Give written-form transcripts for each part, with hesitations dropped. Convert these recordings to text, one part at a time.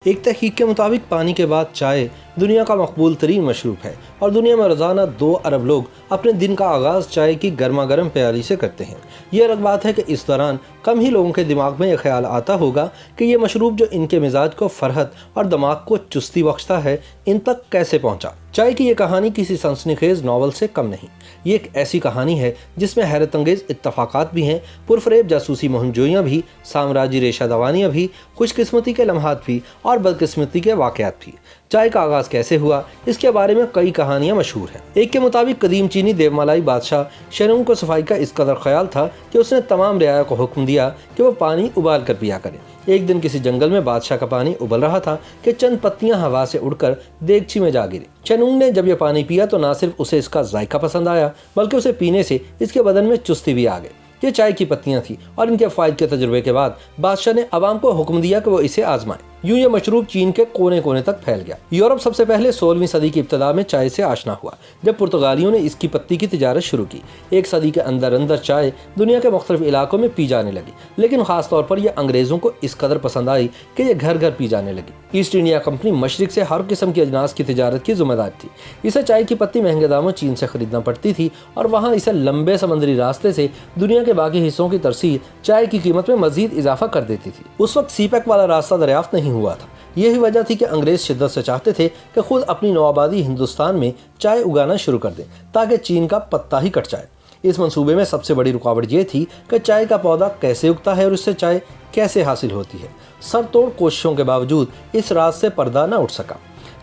ایک تحقیق کے مطابق پانی کے بعد چائے دنیا کا مقبول ترین مشروب ہے اور دنیا میں روزانہ 2 ارب لوگ اپنے دن کا آغاز چائے کی گرما گرم پیالی سے کرتے ہیں۔ یہ الگ بات ہے کہ اس دوران کم ہی لوگوں کے دماغ میں یہ خیال آتا ہوگا کہ یہ مشروب جو ان کے مزاج کو فرحت اور دماغ کو چستی بخشتا ہے ان تک کیسے پہنچا۔ چائے کی یہ کہانی کسی سنسنی خیز ناول سے کم نہیں، یہ ایک ایسی کہانی ہے جس میں حیرت انگیز اتفاقات بھی ہیں، پرفریب جاسوسی مہم جوئیاں بھی، سامراجی ریشہ دوانیاں بھی، خوش قسمتی کے لمحات بھی اور بدقسمتی کے واقعات بھی۔ چائے کا آغاز کیسے ہوا، اس کے بارے میں کئی کہانیاں مشہور ہیں۔ ایک کے مطابق قدیم چینی دیومالائی بادشاہ شینونگ کو صفائی کا اس قدر خیال تھا کہ اس نے تمام رعایا کو حکم دیا کہ وہ پانی ابال کر پیا کریں۔ ایک دن کسی جنگل میں بادشاہ کا پانی ابل رہا تھا کہ چند پتیاں ہوا سے اڑ کر دیگچی میں جا گری۔ شینونگ نے جب یہ پانی پیا تو نہ صرف اسے اس کا ذائقہ پسند آیا بلکہ اسے پینے سے اس کے بدن میں چستی بھی آ گئی۔ یہ چائے کی پتیاں تھیں اور ان کے فوائد کے تجربے کے بعد بادشاہ نے عوام کو حکم دیا کہ وہ اسے آزمائیں۔ یوں یہ مشروب چین کے کونے کونے تک پھیل گیا۔ یورپ سب سے پہلے 16ویں صدی کی ابتدا میں چائے سے آشنا ہوا جب پرتگالیوں نے اس کی پتی کی تجارت شروع کی۔ ایک صدی کے اندر چائے دنیا کے مختلف علاقوں میں پی جانے لگی، لیکن خاص طور پر یہ انگریزوں کو اس قدر پسند آئی کہ یہ گھر گھر پی جانے لگی۔ ایسٹ انڈیا کمپنی مشرق سے ہر قسم کی اجناس کی تجارت کی ذمہ دار تھی۔ اسے چائے کی پتی مہنگے داموں چین سے خریدنا پڑتی تھی اور وہاں اسے لمبے سمندری راستے سے دنیا کے باقی حصوں کی ترسیل چائے کی قیمت میں مزید اضافہ کر دیتی تھی۔ اس وقت سی پیک والا راستہ دریافت نہیں ہوا تھا۔ یہی وجہ تھی کہ انگریز شدت سے چاہتے تھے کہ خود اپنی نوآبادی ہندوستان میں چائے اگانا شروع کر دیں تاکہ چین کا پتا ہی کٹ جائے۔ اس منصوبے میں سب سے بڑی رکاوٹ یہ تھی کہ چائے کا پودا کیسے اگتا ہے اور اس سے چائے کیسے حاصل ہوتی ہے۔ سر توڑ کوششوں کے باوجود اس راز سے پردہ نہ اٹھ سکا۔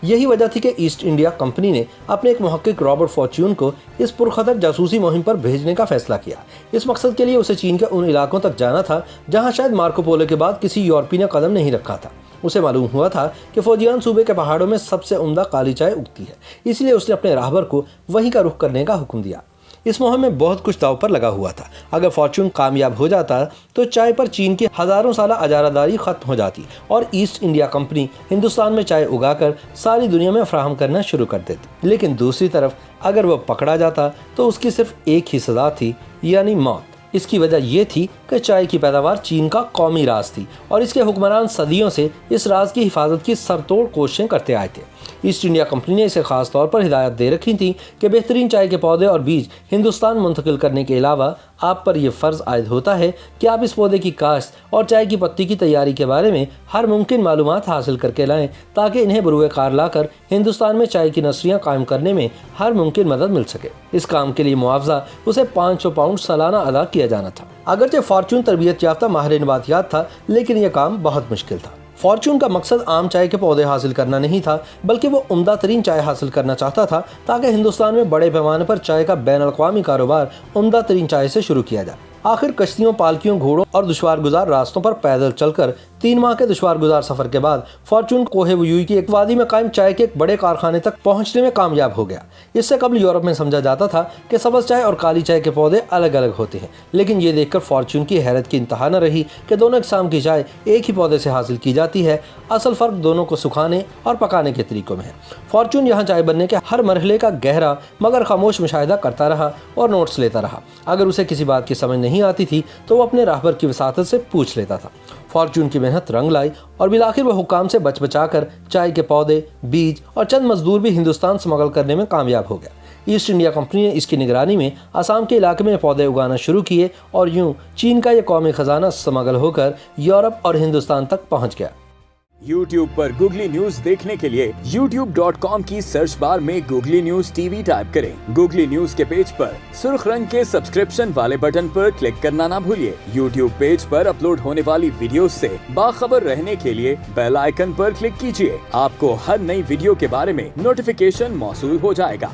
یہی وجہ تھی کہ ایسٹ انڈیا کمپنی نے اپنے ایک محقق رابرٹ فارچیون کو اس پرخطر جاسوسی مہم پر بھیجنے کا فیصلہ کیا۔ اس مقصد کے لیے اسے چین کے ان علاقوں تک جانا تھا جہاں شاید مارکو پولو کے بعد کسی یورپی نے قدم نہیں رکھا تھا۔ اسے معلوم ہوا تھا کہ فوجیان صوبے کے پہاڑوں میں سب سے عمدہ کالی چائے اگتی ہے، اس لیے اس نے اپنے راہبر کو وہیں کا رخ کرنے کا حکم دیا۔ اس مہم میں بہت کچھ داؤ پر لگا ہوا تھا۔ اگر فارچون کامیاب ہو جاتا تو چائے پر چین کی ہزاروں سالہ اجارہ داری ختم ہو جاتی اور ایسٹ انڈیا کمپنی ہندوستان میں چائے اگا کر ساری دنیا میں فراہم کرنا شروع کر دیتی۔ لیکن دوسری طرف اگر وہ پکڑا جاتا تو اس کی صرف ایک ہی سزا تھی، یعنی موت۔ اس کی وجہ یہ تھی کہ چائے کی پیداوار چین کا قومی راز تھی اور اس کے حکمران صدیوں سے اس راز کی حفاظت کی سر توڑ کوششیں کرتے آئے تھے۔ ایسٹ انڈیا کمپنی نے اسے خاص طور پر ہدایت دے رکھی تھی کہ بہترین چائے کے پودے اور بیج ہندوستان منتقل کرنے کے علاوہ آپ پر یہ فرض عائد ہوتا ہے کہ آپ اس پودے کی کاشت اور چائے کی پتی کی تیاری کے بارے میں ہر ممکن معلومات حاصل کر کے لائیں تاکہ انہیں بروئے کار لا کر ہندوستان میں چائے کی نرسریاں قائم کرنے میں ہر ممکن مدد مل سکے۔ اس کام کے لیے معاوضہ اسے 500 پاؤنڈ سالانہ ادا کیا جانا تھا۔ اگرچہ فارچون تربیت یافتہ ماہر نباتیات تھا لیکن یہ کام بہت مشکل تھا۔ فارچون کا مقصد عام چائے کے پودے حاصل کرنا نہیں تھا بلکہ وہ عمدہ ترین چائے حاصل کرنا چاہتا تھا تاکہ ہندوستان میں بڑے پیمانے پر چائے کا بین الاقوامی کاروبار عمدہ ترین چائے سے شروع کیا جائے۔ آخر کشتیوں، پالکیوں، گھوڑوں اور دشوار گزار راستوں پر پیدل چل کر 3 ماہ کے دشوار گزار سفر کے بعد فارچون کوہ ویوئی کی ایک وادی میں قائم چائے کے ایک بڑے کارخانے تک پہنچنے میں کامیاب ہو گیا۔ اس سے قبل یورپ میں سمجھا جاتا تھا کہ سبز چائے اور کالی چائے کے پودے الگ الگ ہوتے ہیں، لیکن یہ دیکھ کر فارچون کی حیرت کی انتہا نہ رہی کہ دونوں اقسام کی چائے ایک ہی پودے سے حاصل کی جاتی ہے۔ اصل فرق دونوں کو سکھانے اور پکانے کے طریقوں میں ہے۔ فارچون یہاں چائے بننے کے ہر مرحلے کا گہرا مگر خاموش مشاہدہ کرتا رہا اور نوٹس لیتا رہا۔ اگر اسے کسی بات کی سمجھ نہیں آتی تھی تو وہ اپنے راہبر کی وساطت سے پوچھ لیتا تھا۔ فارچون کی محنت رنگ لائی اور بالآخر وہ حکام سے بچا کر چائے کے پودے، بیج اور چند مزدور بھی ہندوستان سمگل کرنے میں کامیاب ہو گیا۔ ایسٹ انڈیا کمپنی نے اس کی نگرانی میں آسام کے علاقے میں پودے اگانا شروع کیے اور یوں چین کا یہ قومی خزانہ سمگل ہو کر یورپ اور ہندوستان تک پہنچ گیا۔ YouTube پر گوگلی نیوز دیکھنے کے لیے youtube.com کی سرچ بار میں googly news T V type کریں۔ گوگلی نیوز کے پیج پر سرخ رنگ کے سبسکرپشن والے بٹن پر کلک کرنا نہ بھولیے۔ YouTube پیج پر اپلوڈ ہونے والی ویڈیوز سے باخبر رہنے کے لیے بیل آئیکن پر کلک کیجیے۔ آپ کو ہر نئی ویڈیو کے بارے میں نوٹیفیکیشن موصول ہو جائے گا۔